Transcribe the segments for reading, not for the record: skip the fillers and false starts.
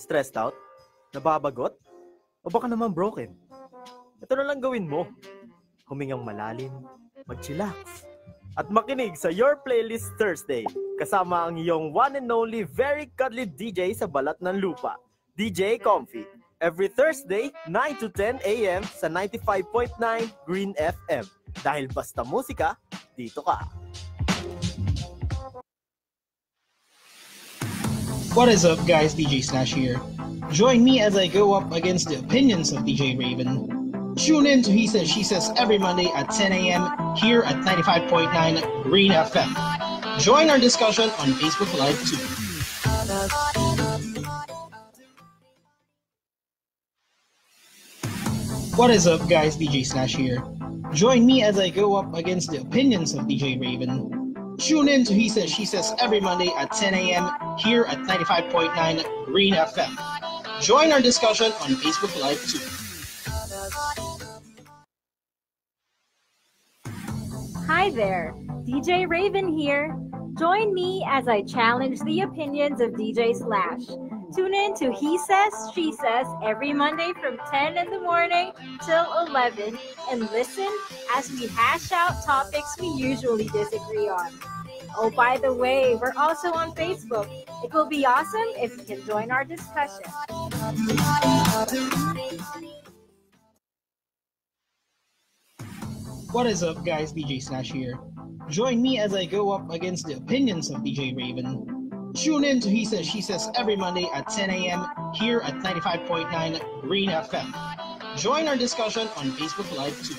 stressed out? Nababagot? O baka naman broken? Ito na lang gawin mo. Humingang malalim, mag-chillax, at makinig sa Your Playlist Thursday kasama ang iyong one and only very cuddly DJ sa balat ng lupa, DJ Comfy. Every Thursday, 9 to 10 a.m. sa 95.9 Green FM. Dahil basta musika, dito ka. What is up, guys? DJ Slash here. Join me as I go up against the opinions of DJ Raven. Tune in to He Says, She Says every Monday at 10 a.m. here at 95.9 Green FM. Join our discussion on Facebook Live too. What is up, guys? DJ Slash here. Join me as I go up against the opinions of DJ Raven. Tune in to He Says, She Says every Monday at 10 a.m. here at 95.9 Green FM. Join our discussion on Facebook Live too. Hi there, DJ Raven here. Join me as I challenge the opinions of DJ Slash. Tune in to He Says, She Says every Monday from 10 in the morning till 11 and listen as we hash out topics we usually disagree on. Oh, by the way, we're also on Facebook. It will be awesome if you can join our discussion. What is up, guys? DJ Slash here. Join me as I go up against the opinions of DJ Raven. Tune in to He Says, She Says every Monday at 10 a.m. here at 95.9 Green FM. Join our discussion on Facebook Live too.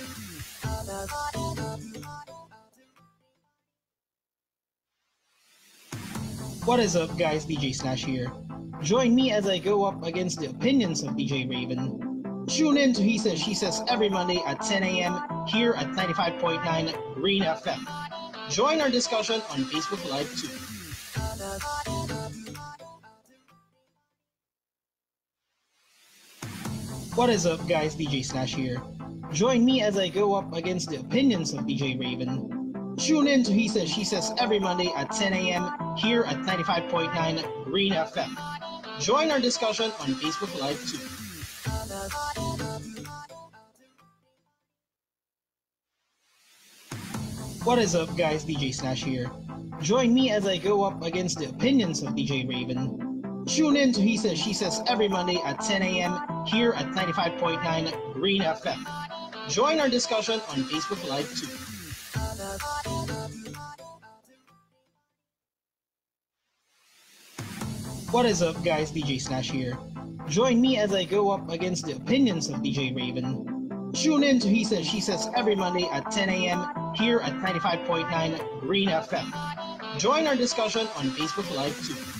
What is up, guys? DJ Slash here. Join me as I go up against the opinions of DJ Raven. Tune in to He Says, She Says every Monday at 10 a.m. here at 95.9 Green FM. Join our discussion on Facebook Live too. What is up, guys? DJ Slash here. Join me as I go up against the opinions of DJ Raven. Tune in to He Says, She Says every Monday at 10 a.m. here at 95.9 Green FM. Join our discussion on Facebook Live too. What is up, guys? DJ Slash here. Join me as I go up against the opinions of DJ Raven. Tune in to He Says, She Says every Monday at 10 a.m. here at 95.9 Green FM. Join our discussion on Facebook Live too. What is up, guys? DJ Slash here. Join me as I go up against the opinions of DJ Raven. Tune in to He Says, She Says every Monday at 10 a.m. here at 95.9 Green FM. Join our discussion on Facebook Live too.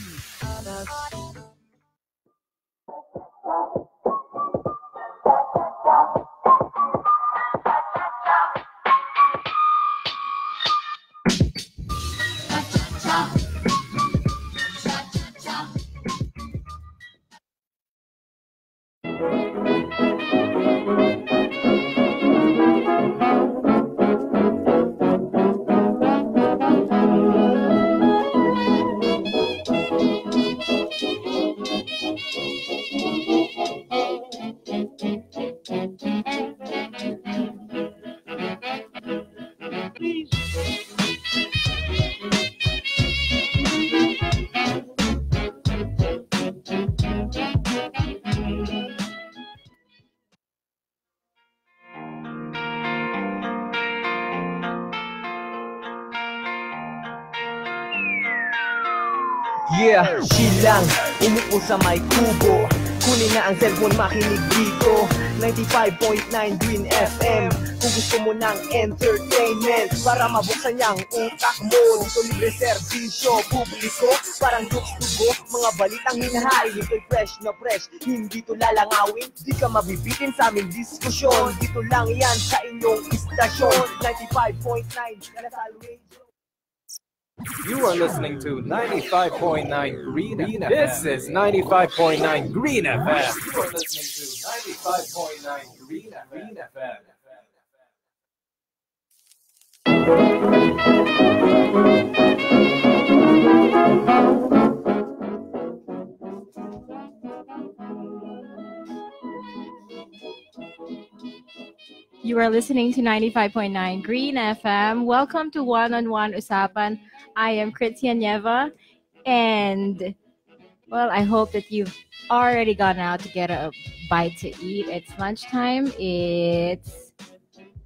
Yeah, silang umupo sa may kubo. Kunin na ang cellphone, makinig dito 95.9 Green FM. Kung gusto mo ng entertainment para mabuksan niyang utak mo. Dito libre serbisyo, publiko, parang jokes to go. Mga balitang hinahay, dito'y fresh na fresh. Hindi to lalangawin, di ka mabibitin sa aming diskusyon. Dito lang yan sa inyong istasyon 95.9 Kalasal Radio. You are listening to 95.9 Green FM. This is 95.9 Green FM. You are listening to 95.9 Green FM. You are listening to 95.9 Green FM. Welcome to One-on-One Usapan. I am Krizzia Nieva, and well, I hope that you've already gone out to get a bite to eat. It's lunchtime. It's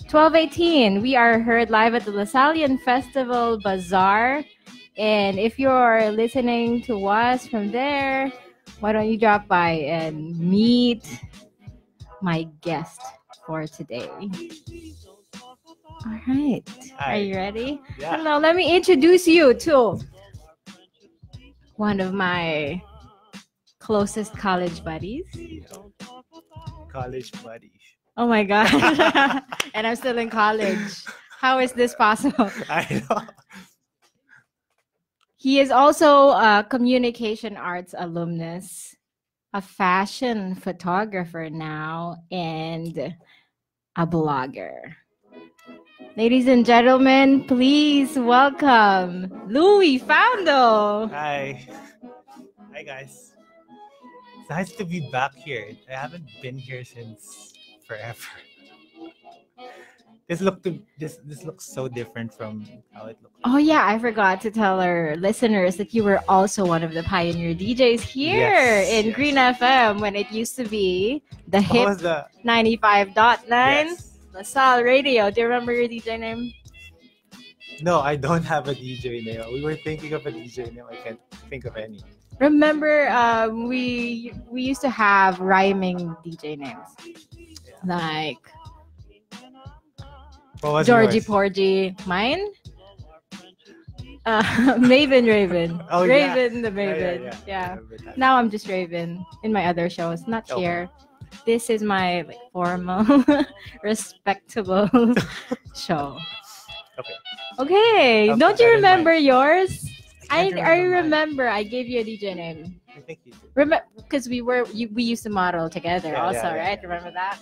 12:18. We are heard live at the Lasallian Festival Bazaar. And if you're listening to us from there, why don't you drop by and meet my guest for today. All right. Hi. Are you ready? Yeah. Hello, let me introduce you to one of my closest college buddies. College buddy. Oh my God. And I'm still in college. How is this possible? I know. He is also a communication arts alumnus, a fashion photographer now, and a blogger. Ladies and gentlemen, please welcome Louie Faundo. Hi. Hi, guys. It's nice to be back here. I haven't been here since forever. This looks so different from how it looked. Oh yeah, I forgot to tell our listeners that you were also one of the pioneer DJs here in Green FM when it used to be the hip 95.9 LaSalle Radio. Do you remember your DJ name? No, I don't have a DJ name. We were thinking of a DJ name. I can't think of any. Remember, we used to have rhyming DJ names like Georgie yours? Porgy. Mine? Maven Raven. Oh, Raven the Maven. Yeah. Now I'm just Raven in my other shows. Not here. This is my formal, respectable show. Okay. Don't you remember yours? I remember I gave you a DJ name. I think you did. Remember, because we used to model together right? Yeah. Remember that?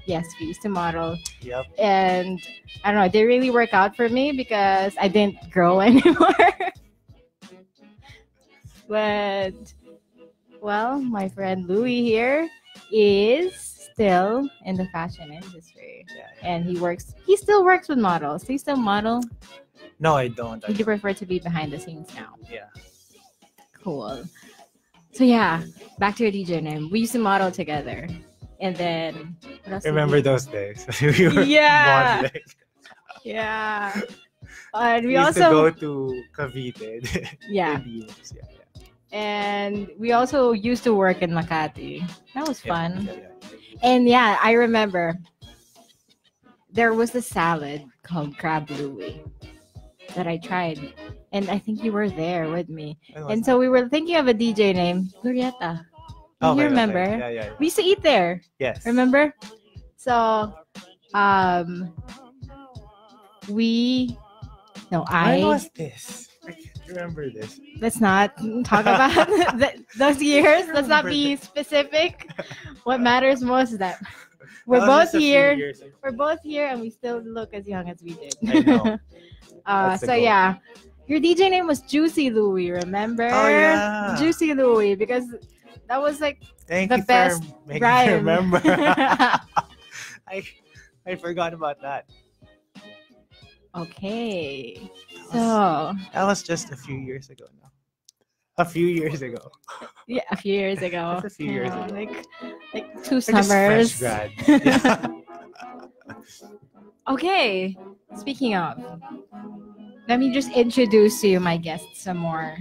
Yes, we used to model. Yep. And I don't know, it didn't really work out for me because I didn't grow anymore. But, well, my friend Louie here is still in the fashion industry. And he still works with models. Do you still model? No, I don't. Would you prefer to be behind the scenes now? Yeah. Cool. So yeah, back to your DJ name. We used to model together. And then what else? Remember those days? We were modeling. Yeah. And we used also to go to Cavite. Yeah. And we also used to work in Makati. That was fun. And yeah, I remember there was a salad called Crab Louie that I tried. And I think you were there with me. And so we were thinking of a DJ name, Glorieta. Do you remember? Okay. Yeah. We used to eat there. Yes. Remember? So, When was this? I can't remember this. Let's not talk about those years. Let's not be specific. What matters most is that we're both here. We're both here, and we still look as young as we did. I know. So yeah, your DJ name was Juicy Louie. Remember? Oh yeah. Juicy Louie, because that was like Thank the you best for making rhyme. me remember. I forgot about that. Okay. So that was just a few years ago now. A few years ago. Yeah, a few years ago. Just a few years ago. Like 2 We're summers. just fresh grads. Yeah. Okay. Speaking of, let me just introduce to you my guests some more.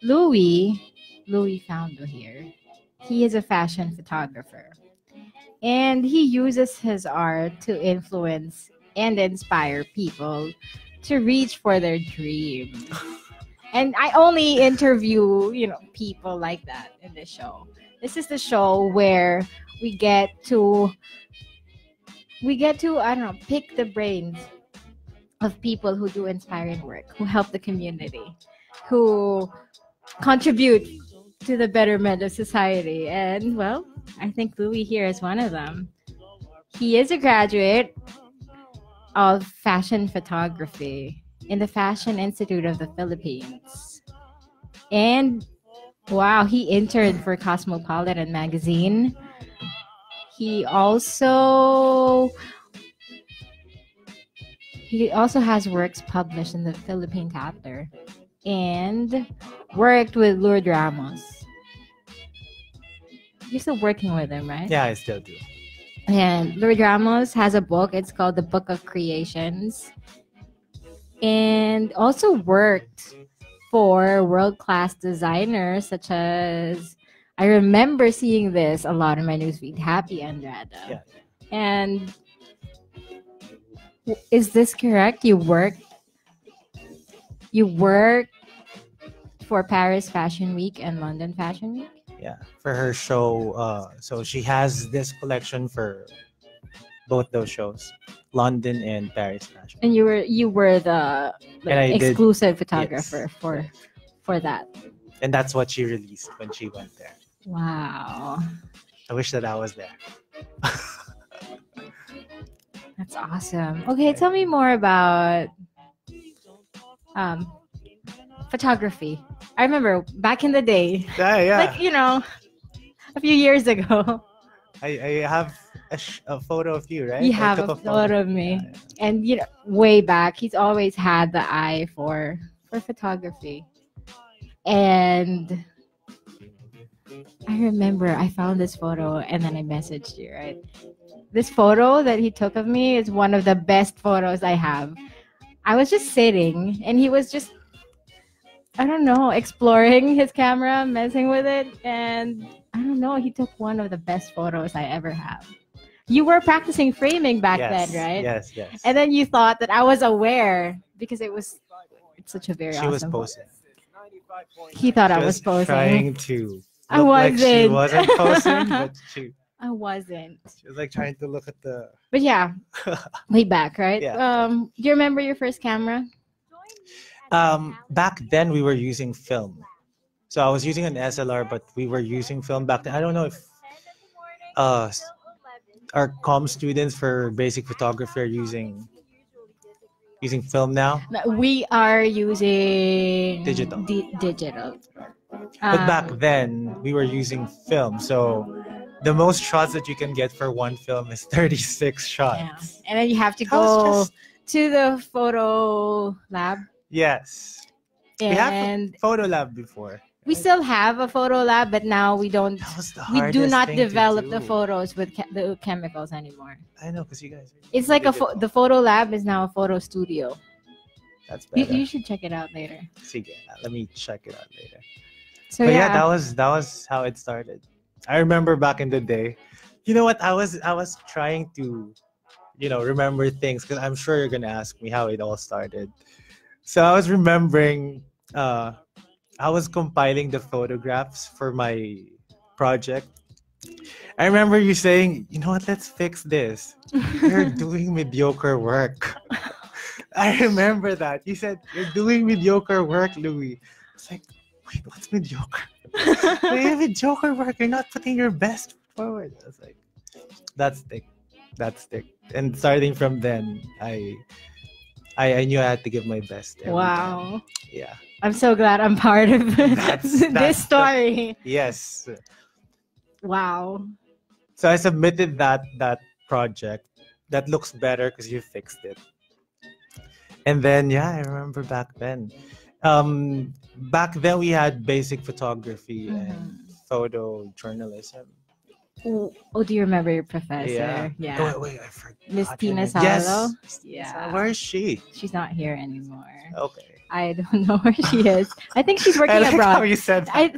Louie Faundo here. He is a fashion photographer. And he uses his art to influence and inspire people to reach for their dream. And I only interview, people like that in this show. This is the show where we get to I don't know, pick the brains of people who do inspiring work, who help the community, who contribute to the betterment of society. And well, I think Louie here is one of them. He is a graduate of fashion photography in the Fashion Institute of the Philippines. And wow, he interned for Cosmopolitan magazine. He also He also has works published in the Philippine chapter and worked with Lourdes Ramos. You're still working with him, right? Yeah, I still do. And Lourdes Ramos has a book. It's called The Book of Creations. And also worked for world-class designers such as, I remember seeing this a lot in my newsfeed, Happy Andrada. Yeah. And is this correct? You work for Paris Fashion Week and London Fashion Week? Yeah, for her show. So she has this collection for both those shows, London and Paris Fashion. And you were the exclusive photographer yes. for that. And that's what she released when she went there. Wow. I wish that I was there. That's awesome. Okay, tell me more about photography. I remember back in the day, Yeah. like, a few years ago. I have a photo of you, right? You have a photo of me. Yeah. And, way back, he's always had the eye for photography. And I remember I found this photo and then I messaged you, right? This photo that he took of me is one of the best photos I have. I was just sitting and he was just, I don't know, exploring his camera, messing with it. And I don't know, he took one of the best photos I ever have. You were practicing framing back then, right? Yes. And then you thought that I was aware because it's such a very She awesome was photo. posing. He thought I She was posing. trying to I look like she wasn't. wasn't posing, but she I wasn't. was like trying to look at the. But yeah, way back, right? Yeah. Do you remember your first camera? Back then we were using film, so I was using an SLR, but we were using film back then. I don't know if our comm students for basic photography are using film now. We are using Digital. Digital. But back then we were using film, so the most shots that you can get for one film is 36 shots. Yeah. And then you have to That was go just- to the photo lab. Yes, we had And a photo lab before. we still have a photo lab, but now we don't. That was the We do hardest not thing to develop the do. photos with the chemicals anymore. I know, because you guys. It's like digital. the photo lab is now a photo studio. That's You, better. you should check it out later. Sige, let me check it out later. So But yeah, that was how it started. I remember back in the day. You know what? I was trying to, remember things because I'm sure you're gonna ask me how it all started. So I was remembering. I was compiling the photographs for my project. I remember you saying, "You know what? Let's fix this. You're doing mediocre work." I remember that. You said, "You're doing mediocre work, Louie." It's like, wait, what's mediocre? Wait, mediocre work. You're not putting your best forward. I was like, that's thick. And starting from then, I knew I had to give my best. every wow. time. Yeah. I'm so glad I'm part of That's this story. Yes. Wow. So I submitted that project. That looks better because you fixed it. And then I remember back then. Back then we had basic photography and photo journalism. Oh, do you remember your professor? Yeah. Oh, wait, I forgot. Miss her Tina name. Salo? Yes. Yeah. Where is she? She's not here anymore. Okay. I don't know where she is. I think she's working I like abroad. how you said that. I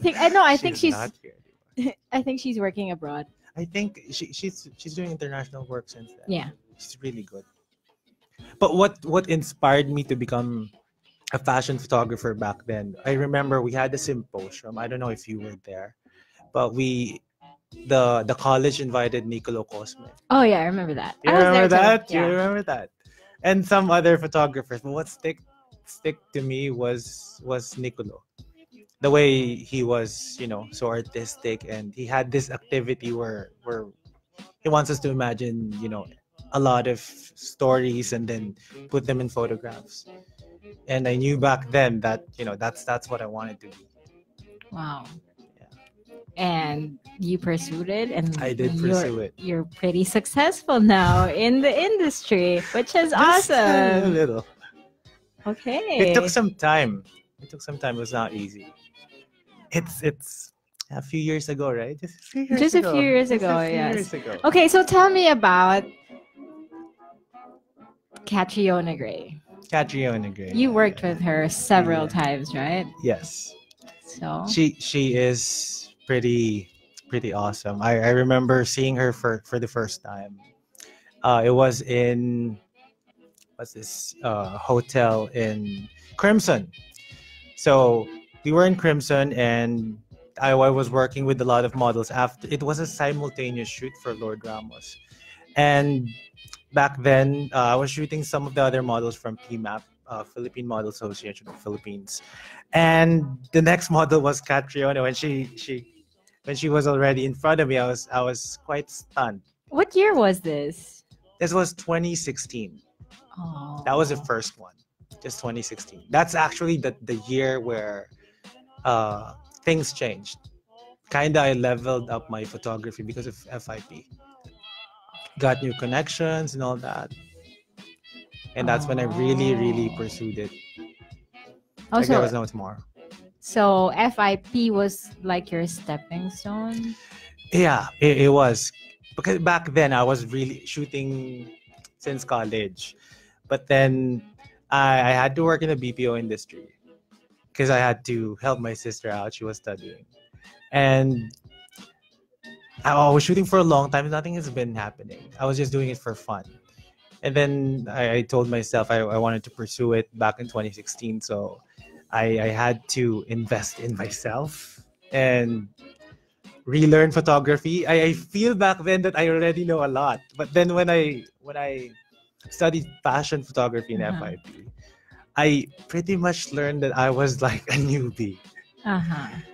think she's not here anymore. I think she's working abroad. I think she's doing international work since then. Yeah. She's really good. But what inspired me to become a fashion photographer back then? I remember we had a symposium. I don't know if you were there, but the college invited Nicolo Cosme. Oh yeah, I remember that. You I was remember there too. that? Yeah. You remember that? And some other photographers. But what stick to me was Nicolo. The way he was, so artistic, and he had this activity where he wants us to imagine, a lot of stories and then put them in photographs. And I knew back then that, that's what I wanted to be. Wow. Yeah. and you pursued it, and I did pursue it. You're pretty successful now in the industry, which is Just a awesome. little. Okay. It took some time. It was not easy. It's a few years ago, right? Just a few years Just a ago. few years Just ago, a few yes. years ago. Okay, so tell me about Catriona Gray. Catriona Gray. You worked with her several Yeah. times, right? Yes. So She is pretty awesome. I remember seeing her for the first time. It was in what's this hotel in Crimson. So we were in Crimson, and I was working with a lot of models. After it was a simultaneous shoot for Lord Ramos, and back then I was shooting some of the other models from PMAP, Philippine Model Association of the Philippines, and the next model was Catriona. When she was already in front of me, I was quite stunned. what year was this? This was 2016. Oh. That was the first one, just 2016. That's actually the year where things changed. Kinda, I leveled up my photography because of FIP. Got new connections and all that, and that's when I really pursued it. Like there Also, was no tomorrow. so FIP was like your stepping stone. Yeah, it was, because back then I was really shooting since college, but then I had to work in the BPO industry because I had to help my sister out. She was studying, and I was shooting for a long time. Nothing has been happening. I was just doing it for fun. And then I told myself I wanted to pursue it back in 2016. So I had to invest in myself and relearn photography. I feel back then that I already know a lot. But then when I studied fashion photography in FIP, I pretty much learned that I was like a newbie.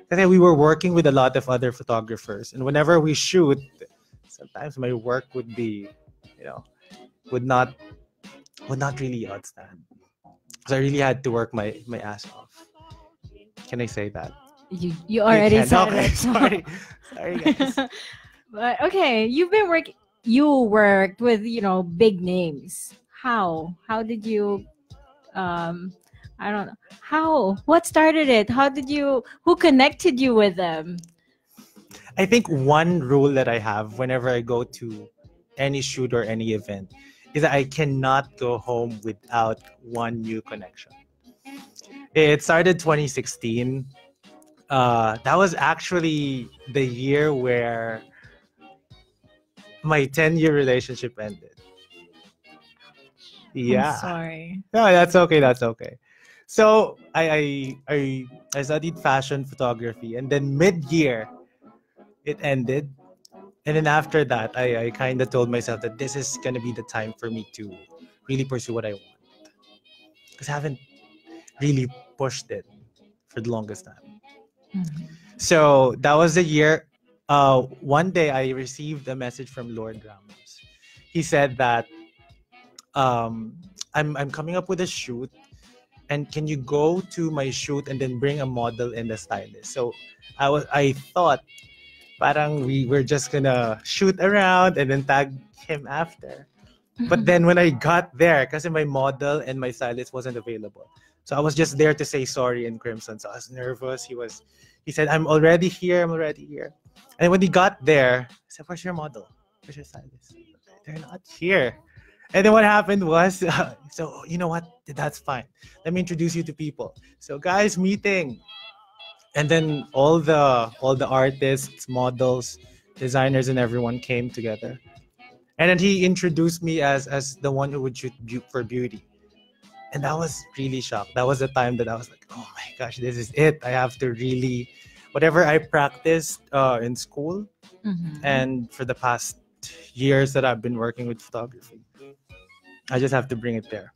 Kasi we were working with a lot of other photographers, and whenever we shoot, sometimes my work would be, would not really outstand. So I really had to work my ass off. Can I say that? You already can. said Okay, it. sorry guys. But okay, you worked with, big names. How did you I don't know. What started it? Who connected you with them? I think one rule that I have whenever I go to any shoot or any event is that I cannot go home without one new connection. It started 2016. That was actually the year where my 10-year relationship ended. Yeah. I'm sorry. No, that's okay. So I studied fashion photography, and then mid-year it ended. And then after that, I kind of told myself that this is going to be the time for me to really pursue what I want. Because I haven't really pushed it for the longest time. Mm-hmm. So that was the year. One day I received a message from Lord Ramos. He said that I'm coming up with a shoot, and can you go to my shoot and then bring a model and a stylist? So I thought parang we were just gonna shoot around and then tag him after. But then when I got there, kasi my model and my stylist wasn't available. So I was just there to say sorry in Crimson. So I was nervous. He said, I'm already here. And when he got there, I said, where's your model? Where's your stylist? They're not here. And then what happened was, so you know what? That's fine. Let me introduce you to people. So guys, meeting. And then all the artists, models, designers, and everyone came together. And then he introduced me as the one who would shoot for beauty. And that was really shocked. That was the time that I was like, oh my gosh, this is it. I have to really, whatever I practiced in school and for the past years that I've been working with photography, I just have to bring it there.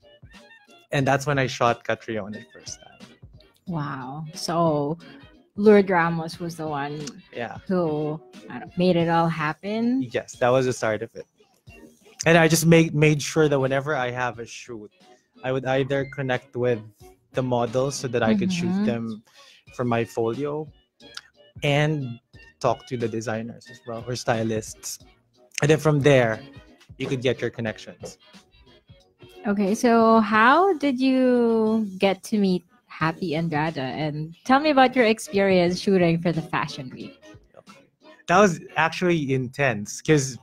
And that's when I shot Catriona the first time. Wow. So Lord Ramos was the one who made it all happen. Yes, that was the start of it. And I just made sure that whenever I have a shoot, I would either connect with the models so that I could shoot them for my folio, and talk to the designers as well or stylists, and then from there you could get your connections. Okay, so how did you get to meet Happy Andrada? And tell me about your experience shooting for the Fashion Week. That was actually intense because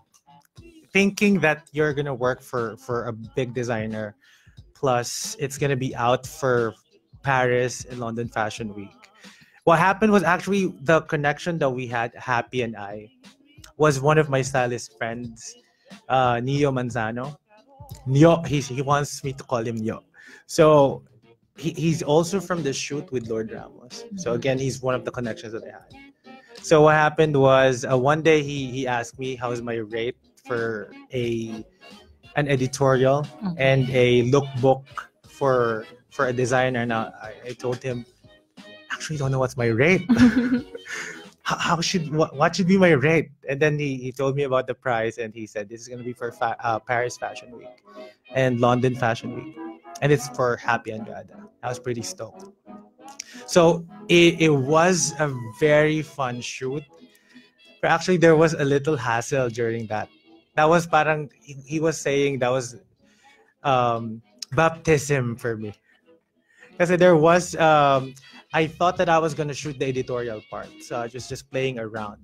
thinking that you're gonna work for a big designer, plus it's gonna be out for Paris and London Fashion Week. What happened was actually the connection that we had, Happy and I, was one of my stylist friends, Neo Manzano. Neo, he wants me to call him Neo. So he's also from the shoot with Lord Ramos. So again, he's one of the connections that I had. So what happened was one day he asked me how's my rate for an editorial and a lookbook for a designer. Now I told him, actually don't know what's my rate. What should be my rate? And then he told me about the price, and he said this is going to be for Paris Fashion Week and London Fashion Week, and it's for Happy Andrada. I was pretty stoked. So it was a very fun shoot. But actually, there was a little hassle during that. That was parang he was saying that was baptism for me. Because there was I thought that I was gonna shoot the editorial part, so I was just playing around.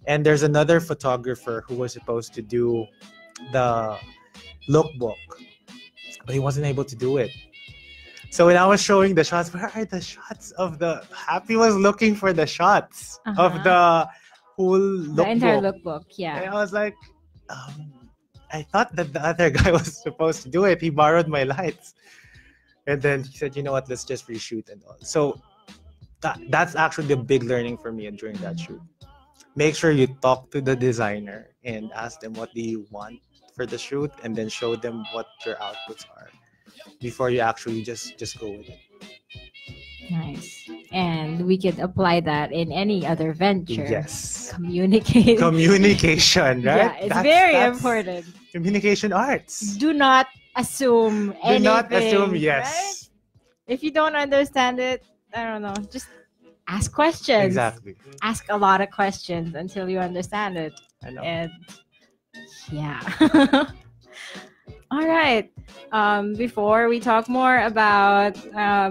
And there's another photographer who was supposed to do the lookbook, but he wasn't able to do it. So when I was showing the shots, where are the shots of the Happy was looking for the shots of the whole lookbook. The entire lookbook, yeah. And I was like, I thought that the other guy was supposed to do it. He borrowed my lights. And then he said, you know what, let's just reshoot and all. So that's actually the big learning for me during that shoot. Make sure you talk to the designer and ask them what do you want for the shoot, and then show them what your outputs are before you actually just go with it. Nice. And we could apply that in any other venture. Yes. Communication, right? Yeah, it's very important. Communication arts. Do not assume anything. Do not assume, yes. Right? If you don't understand it, I don't know, just ask questions. Exactly. Ask a lot of questions until you understand it. I know. And yeah. All right. Before we talk more about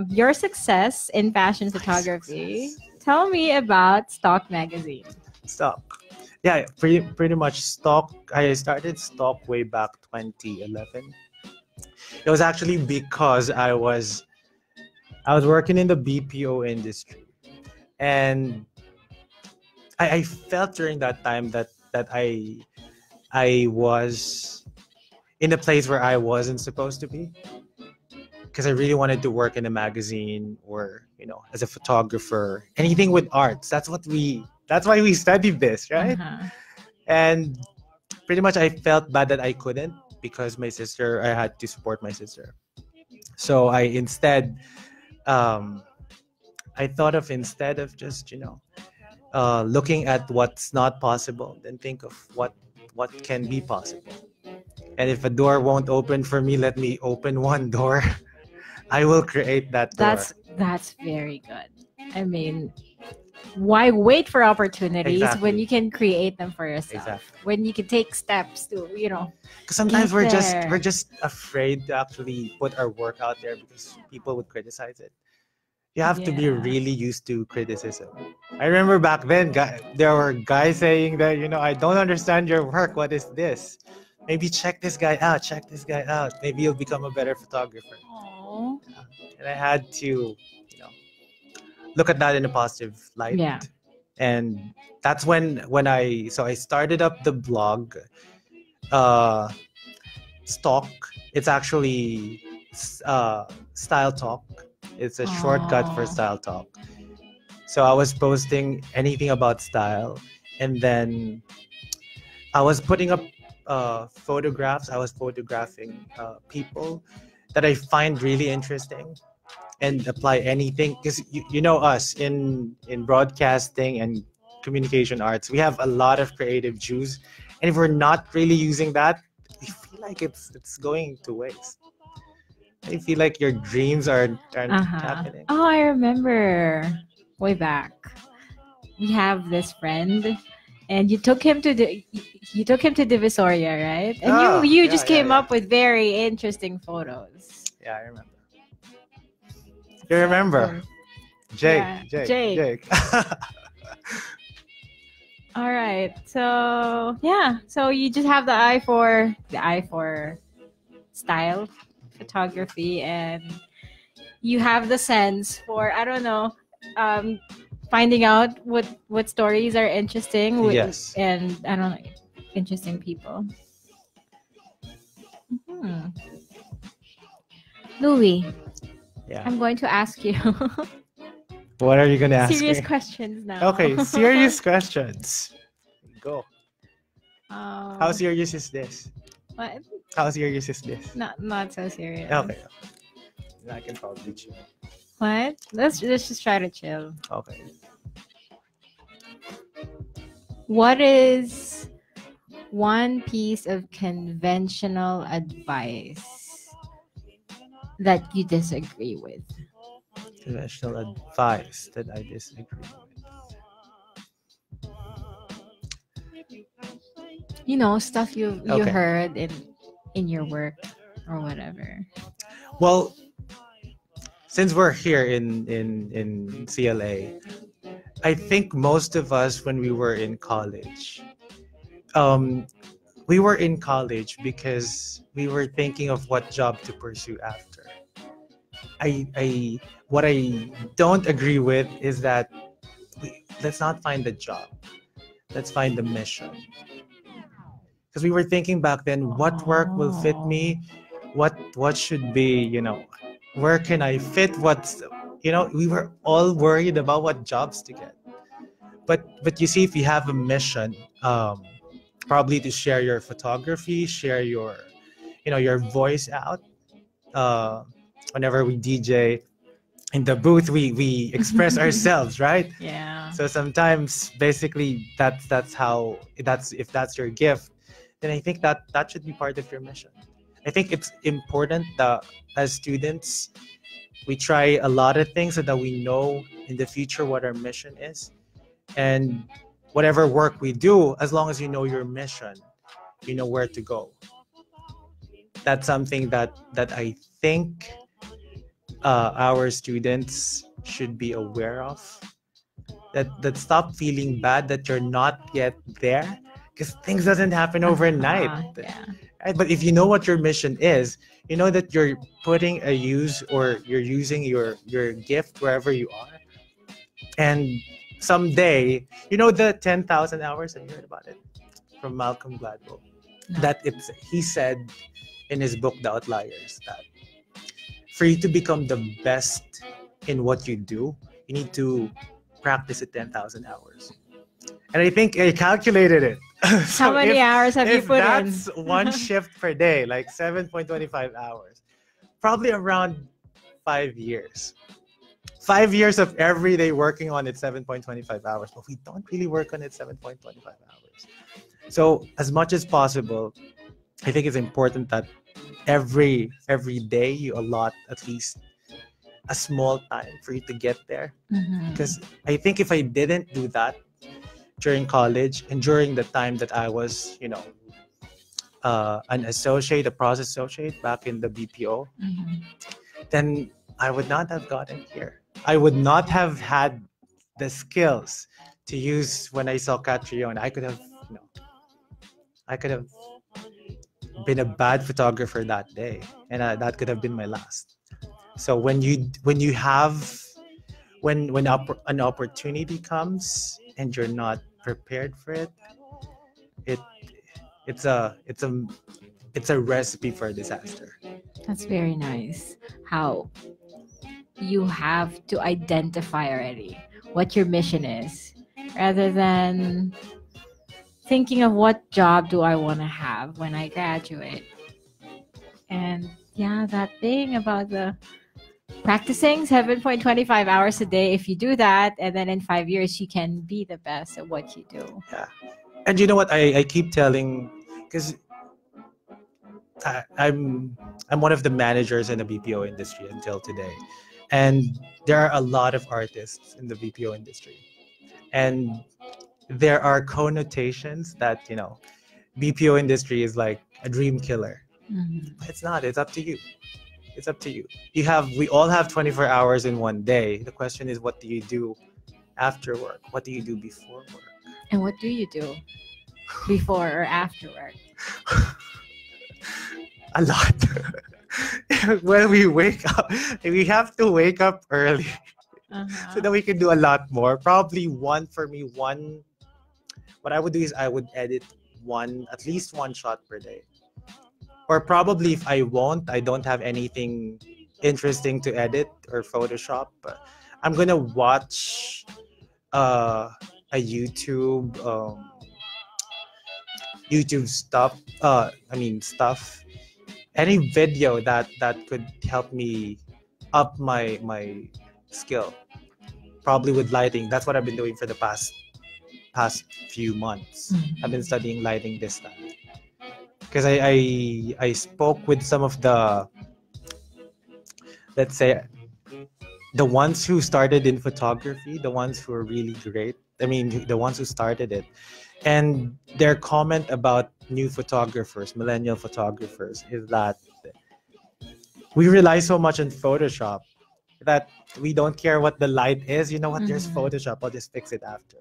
your success in fashion photography, tell me about Stock Magazine. Stock. Yeah, pretty much Stock. I started Stock way back 2011. It was actually because I was working in the BPO industry, and I felt during that time that I was in a place where I wasn't supposed to be, because I really wanted to work in a magazine or, you know, as a photographer, anything with arts. That's why we studied this, right? And pretty much I felt bad that I couldn't, because I had to support my sister. So I instead, I thought of, instead of just, you know, looking at what's not possible, then think of what can be possible. And if a door won't open for me, let me open one door. I will create that door. That's very good. I mean, why wait for opportunities when you can create them for yourself? Exactly. When you can take steps to, you know. Because sometimes we're just afraid to actually put our work out there because people would criticize it. You have to be really used to criticism. I remember back then, there were guys saying that, you know, I don't understand your work. What is this? Maybe check this guy out. Maybe you'll become a better photographer. Aww. And I had to, you know, look at that in a positive light. Yeah. And that's when I started up the blog, Stock. It's actually Style Talk. It's a shortcut for Style Talk. So I was posting anything about style, and then I was putting up photographs. I was photographing people that I find really interesting, and apply anything, because you know us in broadcasting and communication arts, we have a lot of creative juice, and if we're not really using that, we feel like it's going to waste. I feel like your dreams aren't happening. Oh, I remember way back we have this friend, and you took him to Divisoria, right? And you just came up with very interesting photos. Yeah, I remember. You remember? Jake. All right. So yeah. So you just have the eye for style photography, and you have the sense for, I don't know, finding out what stories are interesting. Yes. And I don't know, interesting people. Louie. Yeah. I'm going to ask you What are you gonna ask serious me? questions now. Okay, serious questions. Go. Oh, How serious is this? what? How serious is this? Not so serious. Okay. I can probably chill. What? Let's just try to chill. Okay. What is one piece of conventional advice that you disagree with? Conventional advice that I disagree with. You know, stuff you Okay. heard in your work or whatever. Well, since we're here in CLA, I think most of us, when we were in college, we were in college because we were thinking of what job to pursue after. What I don't agree with is that let's not find the job. Let's find the mission. Because we were thinking back then, what work will fit me? What should be, where can I fit? We were all worried about what jobs to get. But you see, if you have a mission, probably to share your photography, share your voice out. Whenever we DJ in the booth, we express ourselves, right? Yeah. So sometimes, basically, if that's your gift, then I think that should be part of your mission. I think it's important that as students, we try a lot of things so that we know in the future what our mission is. And whatever work we do, as long as you know your mission, you know where to go. That's something that I think our students should be aware of. That stop feeling bad that you're not yet there, because things doesn't happen overnight. Yeah. Right? But if you know what your mission is, you know that you're putting a use, or you're using your gift wherever you are. And someday, the 10,000 hours, have you heard about it? From Malcolm Gladwell. No. He said in his book, The Outliers, that for you to become the best in what you do, you need to practice it 10,000 hours. And I think I calculated it. So How many hours have you put in? That's one shift per day, like 7.25 hours. Probably around 5 years. 5 years of every day working on it, 7.25 hours. But we don't really work on it 7.25 hours. So as much as possible, I think it's important that every day you allot at least a small time for you to get there. Because I think if I didn't do that during college and during the time that I was, an associate, a process associate back in the BPO, then I would not have gotten here. I would not have had the skills to use when I saw Catriona. I could have been a bad photographer that day, and that could have been my last. So when an opportunity comes and you're not prepared for it, it's a recipe for disaster. That's very nice. How you have to identify already what your mission is, rather than thinking of what job do I want to have when I graduate. And yeah, that thing about the practicing 7.25 hours a day, if you do that, and then in 5 years you can be the best at what you do. Yeah. And you know what I keep telling, because I'm one of the managers in the BPO industry until today, and there are a lot of artists in the BPO industry, And there are connotations that, BPO industry is like a dream killer. But it's not. It's up to you. It's up to you. We all have 24 hours in one day. The question is, what do you do after work? What do you do before work? And what do you do before or after work? A lot. When we wake up, we have to wake up early so that we can do a lot more. Probably what I would do is I would edit at least one shot per day. Or probably if I don't have anything interesting to edit or Photoshop, I'm gonna watch a YouTube stuff. Any video that could help me up my skill. Probably with lighting. That's what I've been doing for the past few months. I've been studying lighting this time. Because I spoke with some of the, let's say, the ones who started in photography, the ones who are really great. I mean, the ones who started it. And their comment about new photographers, millennial photographers, is that we rely so much on Photoshop that we don't care what the light is. You know what? There's Photoshop. I'll just fix it after.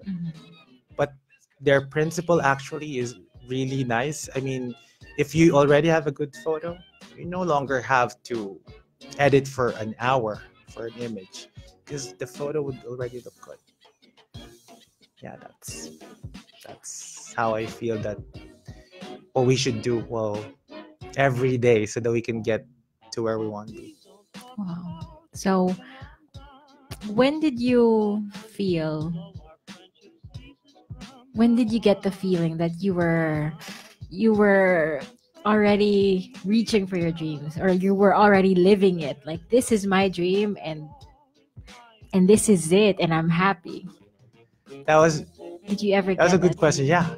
But their principle actually is really nice. I mean, if you already have a good photo, you no longer have to edit for an hour for an image because the photo would already look good. Yeah, that's how I feel that what we should do every day so that we can get to where we want to be. Wow. So when did you get the feeling that you were already reaching for your dreams, or you were already living it? Like, this is my dream and this is it, and I'm happy. Did you ever? That was a good question. Yeah,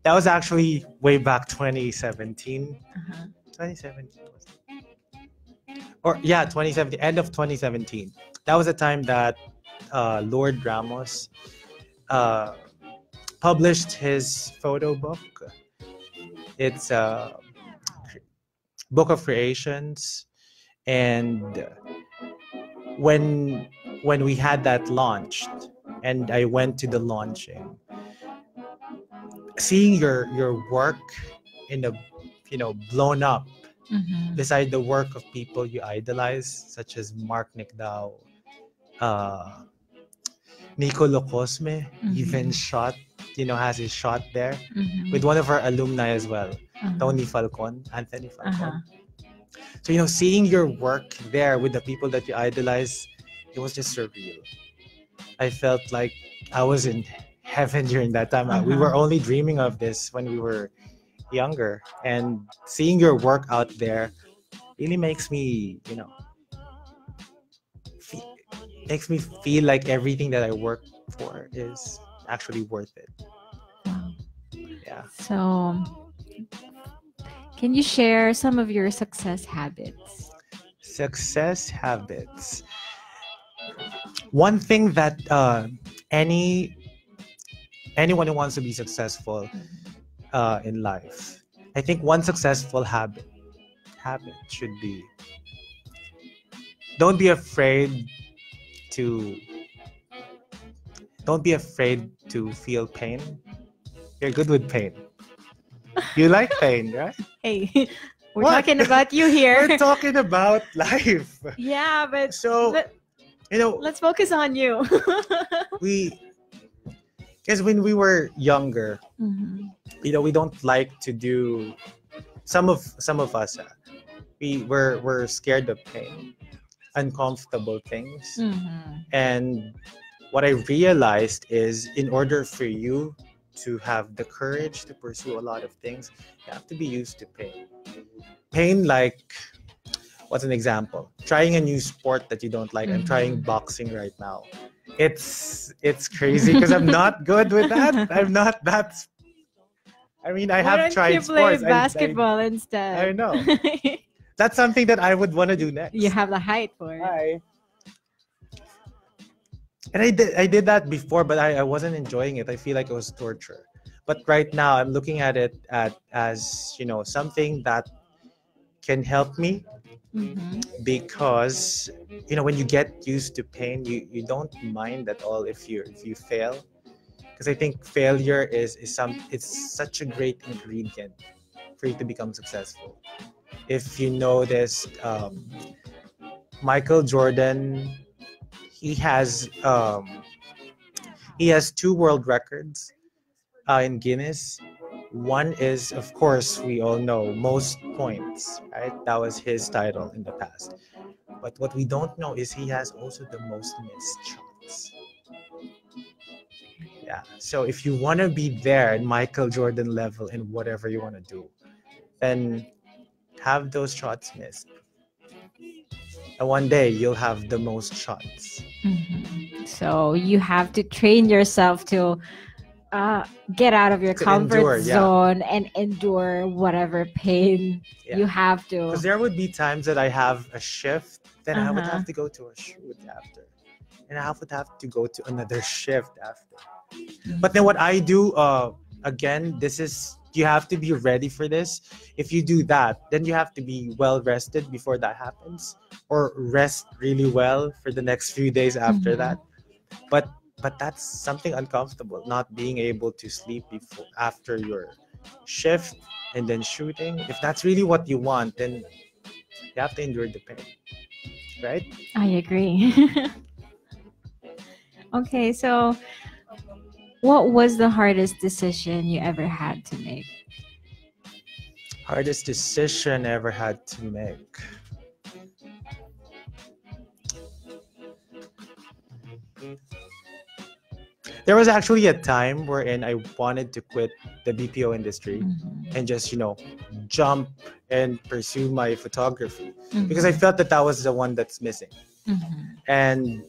that was actually way back 2017. 2017. Or yeah, 2017. End of 2017. That was the time that Lord Ramos published his photo book. It's a book of creations, and when we had that launched, and I went to the launching, seeing your work in a blown up beside the work of people you idolize, such as Mark Nicdao, Nicolo Cosme, even has his shot there with one of our alumni as well, Anthony Falcon. So seeing your work there with the people that you idolize, it was just surreal. I felt like I was in heaven during that time. We were only dreaming of this when we were younger, and seeing your work out there really makes me feel like everything that I work for is actually worth it. Wow. Yeah. So can you share some of your success habits? Success habits. One thing that anyone who wants to be successful in life, I think one successful habit should be, don't be afraid to feel pain. You're good with pain. You like pain, right? Hey, we're talking about you here. We're talking about life. Yeah, but so let's focus on you. Because when we were younger, we don't like to do, some of us, we're scared of pain, uncomfortable things. And what I realized is, in order for you to have the courage to pursue a lot of things, you have to be used to pain. Pain, like, what's an example? Trying a new sport that you don't like. I'm trying boxing right now. It's crazy because I'm not good with that. I'm not that. I mean, I have tried sports. Why don't you play basketball instead? I know. That's something that I would want to do next. You have the height for it. Hi. And I did that before, but I wasn't enjoying it. I feel like it was torture. But right now, I'm looking at it as something that can help me Mm-hmm. because when you get used to pain, you don't mind at all if you fail, because I think failure it's such a great ingredient for you to become successful. If you notice, Michael Jordan, he has two world records in Guinness. One is, of course, we all know, most points, right? That was his title in the past. But what we don't know is he has also the most missed shots. Yeah. So if you want to be there at Michael Jordan level in whatever you want to do, then have those shots missed. And one day you'll have the most shots. Mm-hmm. So you have to train yourself to get out of your To comfort endure, yeah. zone and endure whatever pain Yeah. you have to. Because there would be times that I have a shift, then I would Uh-huh. have to go to a shoot after. And I would have to go to another shift after. But then what I do, again, you have to be ready for this. If you do that, then you have to be well rested before that happens, or rest really well for the next few days after Mhm. that. But that's something uncomfortable, not being able to sleep before after your shift and then shooting. If that's really what you want, then you have to endure the pain, right? I agree. Okay, so what was the hardest decision you ever had to make? Hardest decision I ever had to make. There was actually a time wherein I wanted to quit the BPO industry Mhm. and just, jump and pursue my photography, Mhm. because I felt that was the one that's missing. Mhm. And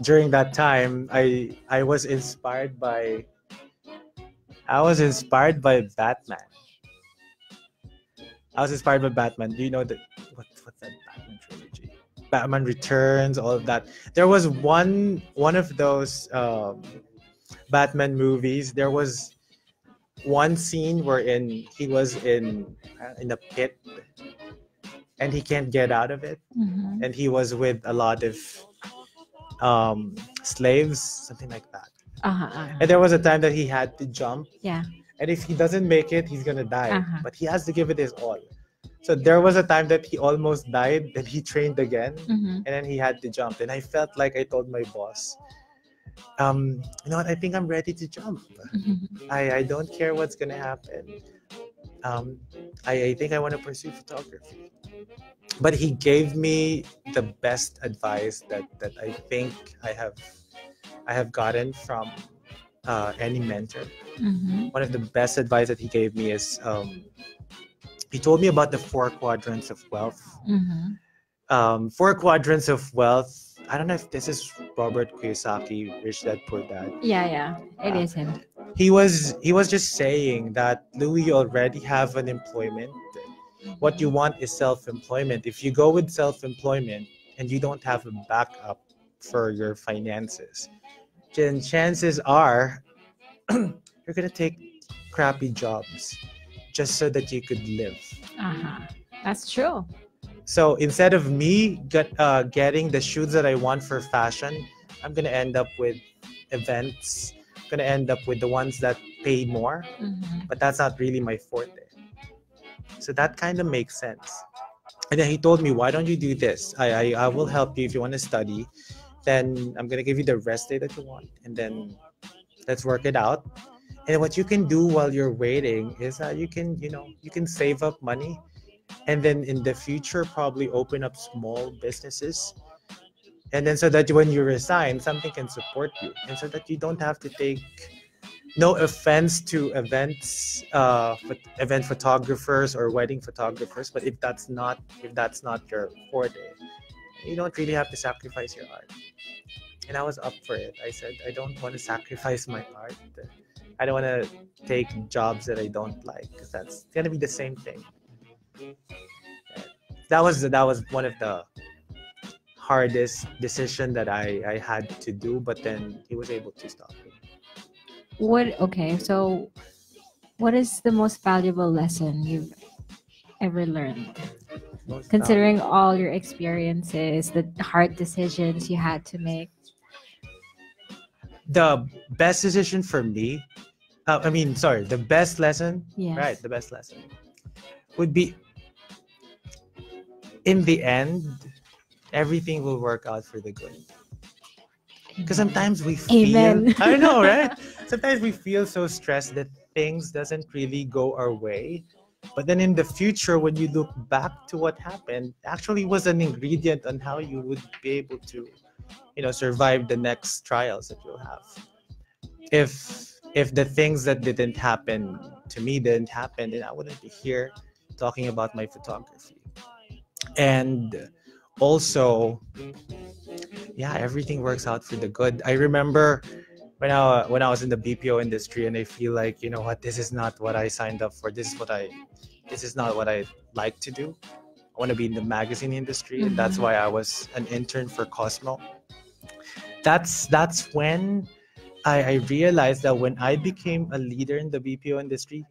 during that time, I was inspired by Batman. I was inspired by Batman. Do you know what's that Batman trilogy? Batman Returns, all of that. There was one of those Batman movies. There was one scene wherein he was in a pit and he can't get out of it, Mhm. and he was with a lot of slaves, something like that. Uh-huh. And there was a time that he had to jump, Yeah. and if he doesn't make it, he's gonna die. Uh-huh. But he has to give it his all. So there was a time that he almost died, and he trained again, Mhm. and then he had to jump. And I felt like I told my boss, you know what? I think I'm ready to jump. Mhm. I don't care what's gonna happen. I think I want to pursue photography. But he gave me the best advice that I think I have gotten from any mentor. Mhm. One of the best advice that he gave me is he told me about the 4 quadrants of wealth. Mhm. 4 quadrants of wealth. I don't know if this is Robert Kiyosaki, Rich Dad Poor Dad. Yeah, it is him. He was just saying that, Louis, you already have an employment. What you want is self-employment. If you go with self-employment and you don't have a backup for your finances, then chances are you're gonna take crappy jobs just so that you could live. Uh-huh. That's true. So instead of me getting the shoes that I want for fashion, I'm gonna end up with events. I'm gonna end up with the ones that pay more, Mhm. but that's not really my forte. So that kind of makes sense. And then he told me, why don't you do this? I will help you if you want to study. Then I'm gonna give you the rest day that you want, and then let's work it out. And what you can do while you're waiting is you can save up money, and then in the future probably open up small businesses, and then so that when you resign, something can support you, and so that you don't have to take, no offense to event photographers or wedding photographers, but if that's not your forte, you don't really have to sacrifice your art. And I was up for it. I said, I don't want to sacrifice my art. I don't want to take jobs that I don't like, because that's gonna be the same thing. That was one of the hardest decision that I had to do, but then he was able to stop me. So what is the most valuable lesson you've ever learned? Most Considering all your experiences, the hard decisions you had to make. the best decision for me, the best lesson, Yes. right? The best lesson would be, in the end, everything will work out for the good. Because sometimes we feel, Amen. I know, right? Sometimes we feel so stressed that things doesn't really go our way. But then in the future, when you look back to what happened, actually was an ingredient on how you would be able to, survive the next trials that you'll have. If the things that didn't happen to me didn't happen, then I wouldn't be here talking about my photography. And also, yeah, everything works out for the good. I remember when I was in the BPO industry, and I feel like, you know what, this is not what I signed up for. This is not what I like to do. I want to be in the magazine industry, and that's why I was an intern for Cosmo. That's when I realized that when I became a leader in the BPO industry,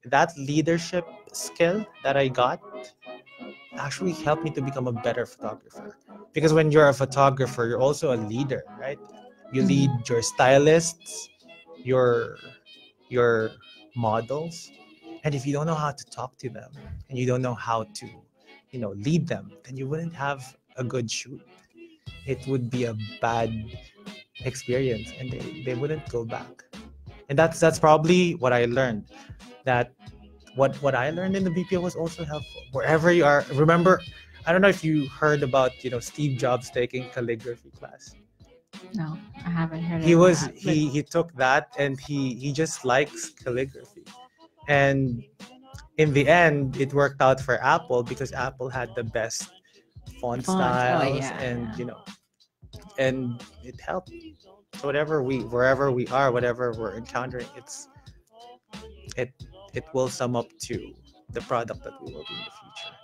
that leadership skill that I got actually helped me to become a better photographer. Because when you're a photographer, you're also a leader, right? You lead your stylists, your models, and if you don't know how to talk to them and you don't know how to, lead them, then you wouldn't have a good shoot. It would be a bad experience, and they wouldn't go back. And that's probably what I learned. That what I learned in the BPO was also helpful. Wherever you are, remember, I don't know if you heard about, Steve Jobs taking calligraphy class. No, I haven't heard He of was that. he took that, and he just likes calligraphy. And in the end, it worked out for Apple because Apple had the best font styles, and and it helped. So wherever we are, whatever we're encountering, it will sum up to the product that we will be in the future.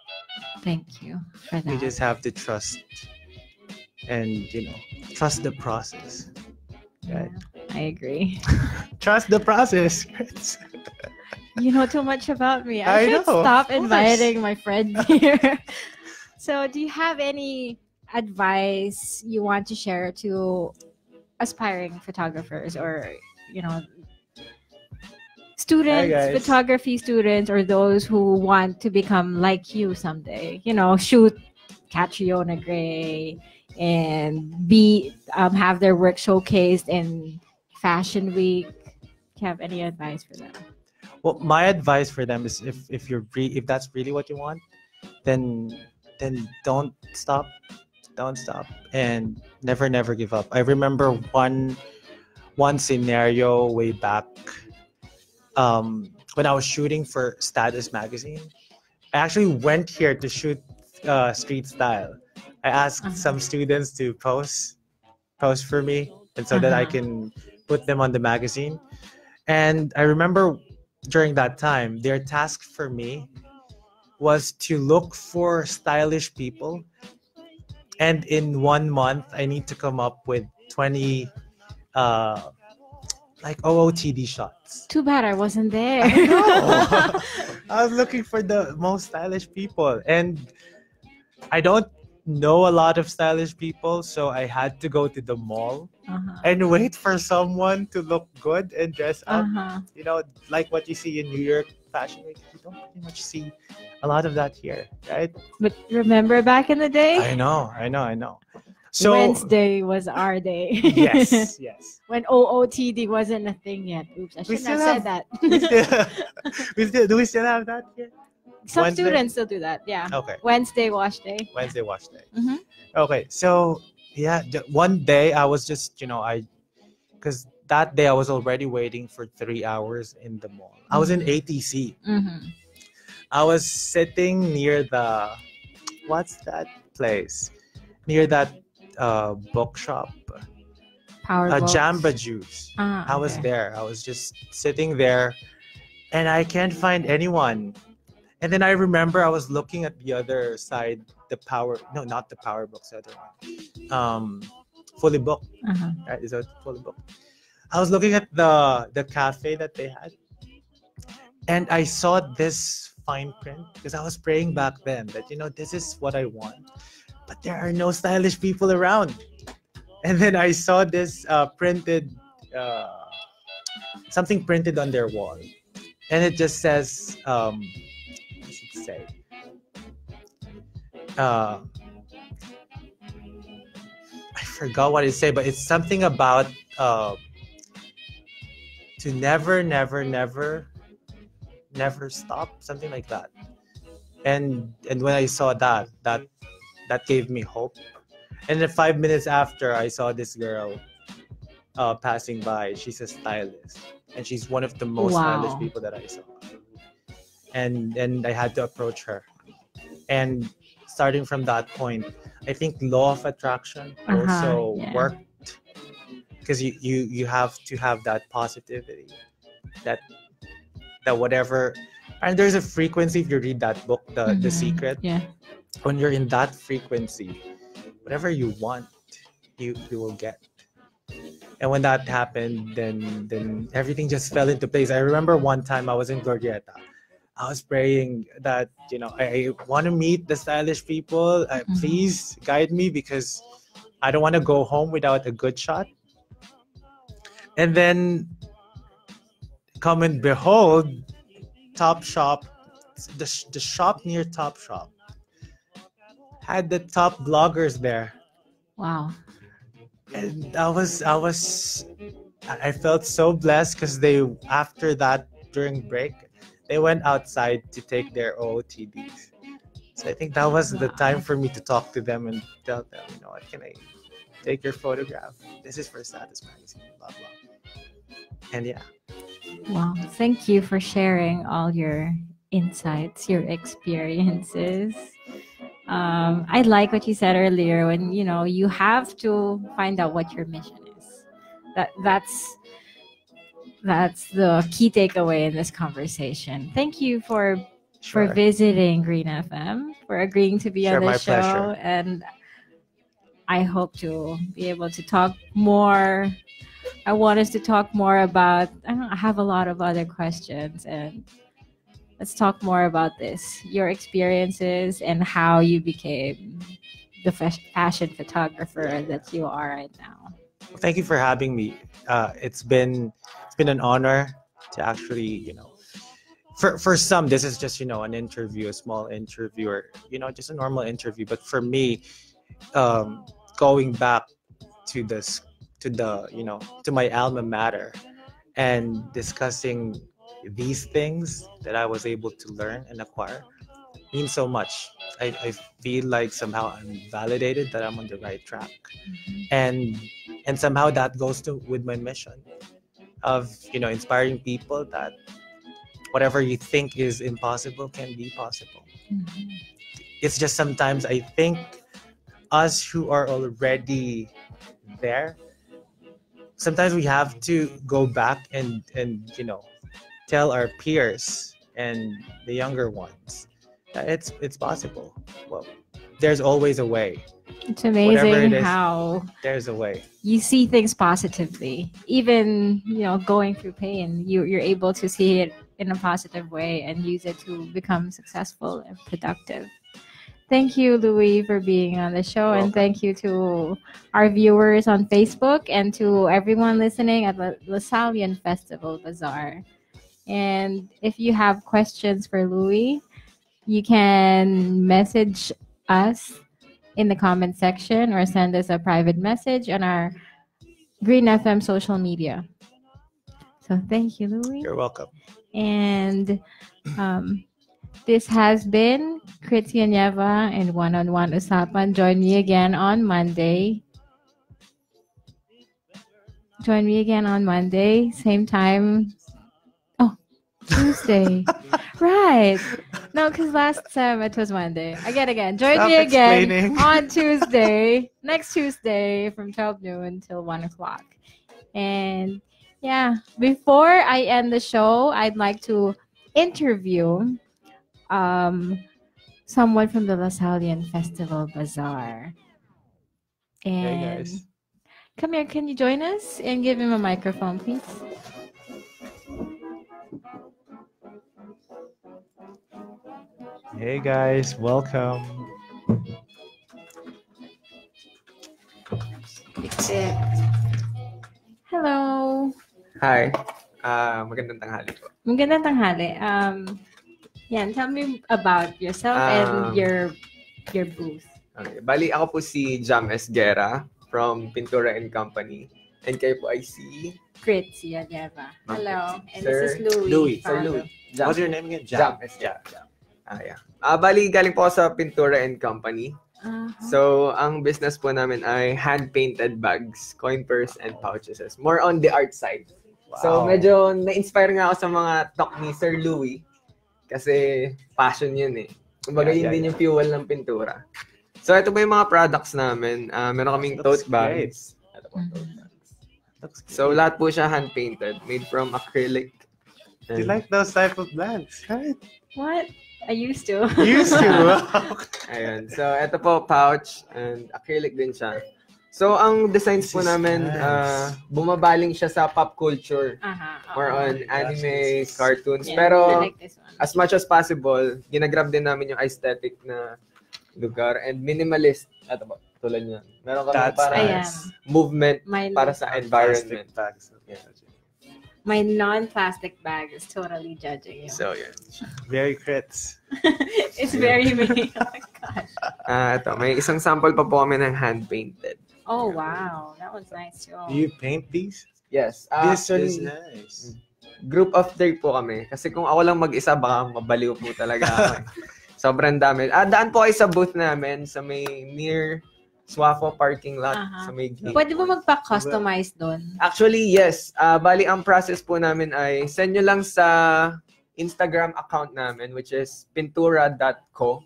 Thank you for that. We just have to trust, and trust the process. Right? I agree. Trust the process. You know too much about me. I I should know, stop of course. inviting my friends here. So, do you have any advice you want to share to aspiring photographers, or students, Hi, guys. photography students, or those who want to become like you someday? Shoot Catriona Gray and have their work showcased in Fashion Week. Do you have any advice for them? Well, my advice for them is, if that's really what you want, then don't stop, and never give up. I remember one scenario way back, when I was shooting for Status magazine. I actually went here to shoot street style. I asked some students to pose for me, and so that I can put them on the magazine. And I remember during that time, their task for me was to look for stylish people. And in 1 month, I need to come up with 20 OOTD shots. Too bad I wasn't there. I know. I was looking for the most stylish people, and I don't know a lot of stylish people, so I had to go to the mall and wait for someone to look good and dress up. Like what you see in New York Fashion Week. You don't pretty much see a lot of that here, right? But remember back in the day? I know. So Wednesday was our day. yes. When OOTD wasn't a thing yet. Oops, I shouldn't have said that. Do we still have that here? Some Wednesday? students still do that, yeah. Okay. Wednesday wash day. Okay, so yeah, one day I was just, because that day I was already waiting for 3 hours in the mall. I was in ATC. I was sitting near what's that place? Near that bookshop. Jamba Juice. I was there. I was just sitting there, and I can't find anyone. And then I remember I was looking at the other side, not the power books, the other one. Fully booked. Right? Is that fully booked? I was looking at the cafe that they had, and I saw this fine print because I was praying back then that this is what I want, but there are no stylish people around. And then I saw this printed something printed on their wall, and it just says what does it say? I forgot what it said, but it's something about to never stop, something like that. And when I saw that gave me hope. And then 5 minutes after, I saw this girl passing by. She's a stylist, and she's one of the most stylish people that I saw. And I had to approach her. And starting from that point, I think law of attraction also worked, because you have to have that positivity, that whatever. And there's a frequency, if you read that book, The Secret. Yeah. When you're in that frequency, whatever you want, you will get. And when that happened, then everything just fell into place. I remember one time I was in Glorieta. I was praying that, I want to meet the stylish people. Please guide me, because I don't want to go home without a good shot. And then, come and behold, Top Shop, the shop near Top Shop had the top bloggers there. Wow. And I felt so blessed, because after that, during break, they went outside to take their OOTDs. So I think that was the time for me to talk to them and tell them, what, can I take your photograph? This is for Status Magazine, blah, blah. And yeah. Wow. Thank you for sharing all your insights, your experiences. I like what you said earlier, when you have to find out what your mission is. That's the key takeaway in this conversation. Thank you for visiting Green FM, for agreeing to be on the show. Pleasure. And I hope to be able to talk more. I want us to talk more about, I have a lot of other questions, and let's talk more about this, your experiences and how you became the fashion photographer that you are right now. Thank you for having me. It's been an honor to actually, for some, this is just, an interview, a small interview, or, just a normal interview. But for me, going back to my alma mater and discussing these things that I was able to learn and acquire means so much. I feel like somehow I'm validated that I'm on the right track. And somehow that goes with my mission of, inspiring people that whatever you think is impossible can be possible. It's just sometimes I think us who are already there, sometimes we have to go back and tell our peers and the younger ones that it's possible. Well, there's always a way. It's amazing it is, how there's a way. You see things positively. Even, going through pain, you're able to see it in a positive way and use it to become successful and productive. Thank you, Louie, for being on the show. And thank you to our viewers on Facebook and to everyone listening at the Lasallian Festival Bazaar. And if you have questions for Louie, you can message us in the comment section or send us a private message on our Green FM social media. So thank you, Louie. You're welcome. And this has been Krizzia and Nieva and One-on-One Usapan. Join me again on Monday. Same time. Tuesday. Right. No, because last time it was Monday. Again. Join me again on Tuesday. Next Tuesday from 12 noon till 1 o'clock. And yeah, before I end the show, I'd like to interview someone from the Lasallian Festival Bazaar. And Hey guys. come here, can you join us and give him a microphone, please? Hey guys, welcome. Fix it. Hello. Hi. Magandang tanghali po. Magandang tanghali. Tell me about yourself and your booth. Okay. Bali, ako po si Jam Esguera from Pintura and Company. And kayo po ay si... Krizzia, Nieva. Hello. And Sir this is Louie. Louie. Sir Faundo. Louie. Jam. What's your name again? Jam Esguera. Yeah. Bali, galing po ako sa Pintura and Company. So, ang business po namin ay hand-painted bags, coin purse, and pouches. More on the art side. Wow. So, medyo na-inspire nga ako sa mga talk ni Sir Louie. Kasi passion yun eh. Kumbaga, yun din yung fuel ng pintura. So, ito po yung mga products namin. Meron kaming tote bags. Ito po, tote bags. So, lahat po siya hand-painted. Made from acrylic. Do you like those type of bags? Right? What? I used to. Used to. Ayun. So, ito po, pouch. And acrylic din siya. So, ang designs po namin, bumabaling siya sa pop culture. More on anime, cartoons. Yeah, Pero, I like this one. as much as possible, ginagrab din namin yung aesthetic na lugar and minimalist. Ito ba? Tulad niyan. Meron kami parang movement para sa environment. Yeah. My non-plastic bag is totally judging you. So, yeah. Very crits. It's very me. Oh my gosh. Ito, may isang sample pa po kami ng hand-painted. Oh, wow. That one's nice too. Do you paint these? Yes. This one is nice. Group of 3 po kami. Kasi kung ako lang mag-isa, baka mabaliw po talaga ako. Sobrang dami. Daan po kayo sa booth namin sa may near Swafo parking lot sa may gate. Pwede ba magpa-customize doon? Actually, yes. Bali, ang process po namin ay send nyo lang sa Instagram account namin, which is pintura.co.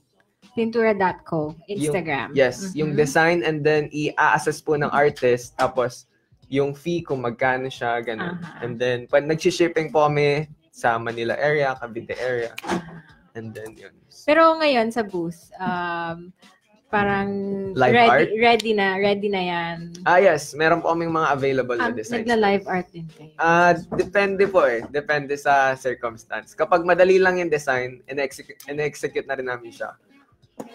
Pintura.co, Instagram. Yung design and then i-assess po ng artist. Tapos, yung fee kung magkano siya, ganun. And then, pag nag-shipping po kami sa Manila area, Cavite area. And then, yun. Pero ngayon sa booth, parang ready na yan. Yes. Meron po kaming mga available na designs. Nagla-live art din kayo? Depende po eh. Depende sa circumstance. Kapag madali lang yung design, in-execute na rin namin siya.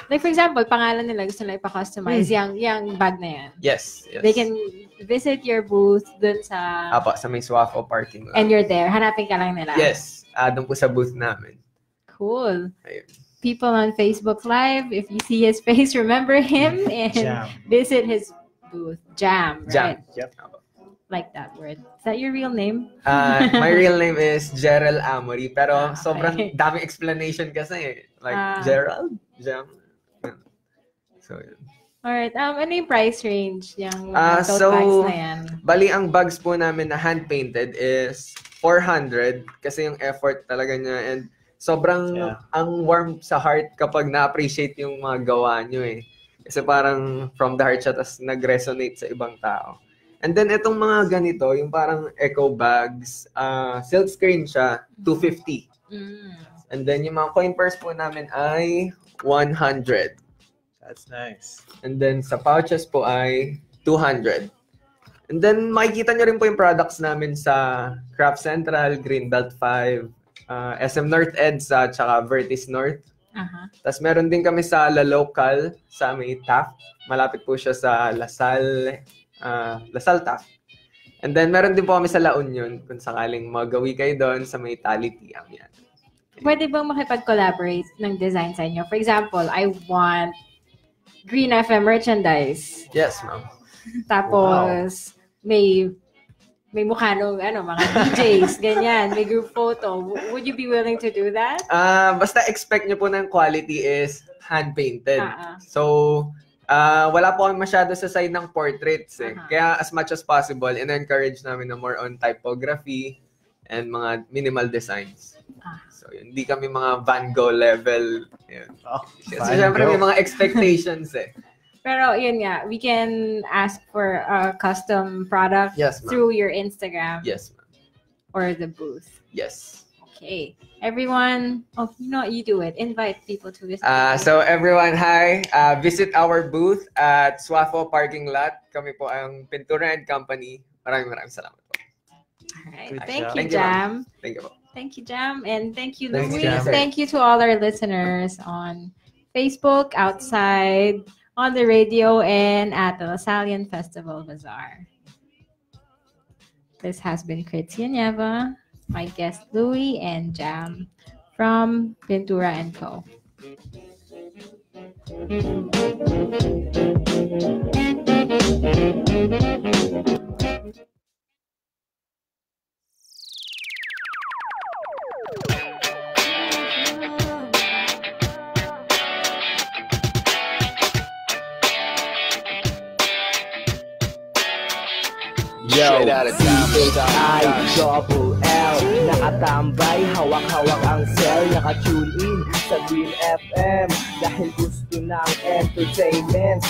Like for example, pangalan nila gusto nila ipa-customize yung bag na yan. Yes. They can visit your booth dun sa... sa may Swafo parking lot. And you're there. Hanapin ka lang nila. Yes. Doon po sa booth namin. Cool. Ayun. People on Facebook Live, if you see his face, remember him and visit his booth. Jam, right? Yep. Like that word. Is that your real name? My real name is Gerald Amory, pero sobrang daming explanation kasi. Like, Gerald? Jam? So, yun. Alright. Ano yung price range? Yung tote bags na yan? Bali, ang bags po namin na hand-painted is 400 kasi yung effort talaga niya and sobrang ang warm sa heart kapag na-appreciate yung mga gawa nyo eh. Kasi parang from the heart siya tapos nag-resonate sa ibang tao. And then itong mga ganito, yung parang eco bags, silk screen siya, 250. And then yung mga coin purse po namin ay 100. That's nice. And then sa pouches po ay 200. And then makikita nyo rin po yung products namin sa Craft Central, Greenbelt 5, SM North EDSA, tsaka Vertis North. Tapos meron din kami sa La Local, sa may Taft. Malapit po siya sa Lasal Taft. And then meron din po kami sa La Union, kung sakaling magawi kayo doon sa may Talitiam yan. Pwede bang makipag-collaborate ng design sa inyo? For example, I want Green FM merchandise. Yes, ma'am. Tapos, may mukha nung mga DJs, ganyan, may group photo. Would you be willing to do that? Basta expect nyo po ng quality is hand-painted. So, wala po kami masyado sa side ng portraits eh. Kaya as much as possible, in-encourage namin na more on typography and mga minimal designs. So, yun. Hindi kami mga Van Gogh level. Yun. So, syempre may mga expectations eh. Pero yun nga, we can ask for a custom product through your Instagram. Yes, ma'am. Or the booth. Yes. Okay. Everyone, you do it. Invite people to visit. So everyone, hi. Visit our booth at Swafo Parking Lot. Kami po ang Pintura and Company. Maraming salamat po. Alright. Good Thank job. you, Jam. Thank you po. Thank you, Jam. And thank you, Thanks, Louie. Jam. Thank you to all our listeners on Facebook, outside, on the radio, and at the Lasallian Festival Bazaar. This has been Krizzia and Nieva, my guest Louie and Jam from Pintura & Co. Yo, C-H-I-double-L Nakatambay, hawak-hawak ang cell Naka-tune in sa Green FM Dahil gusto ng entertainment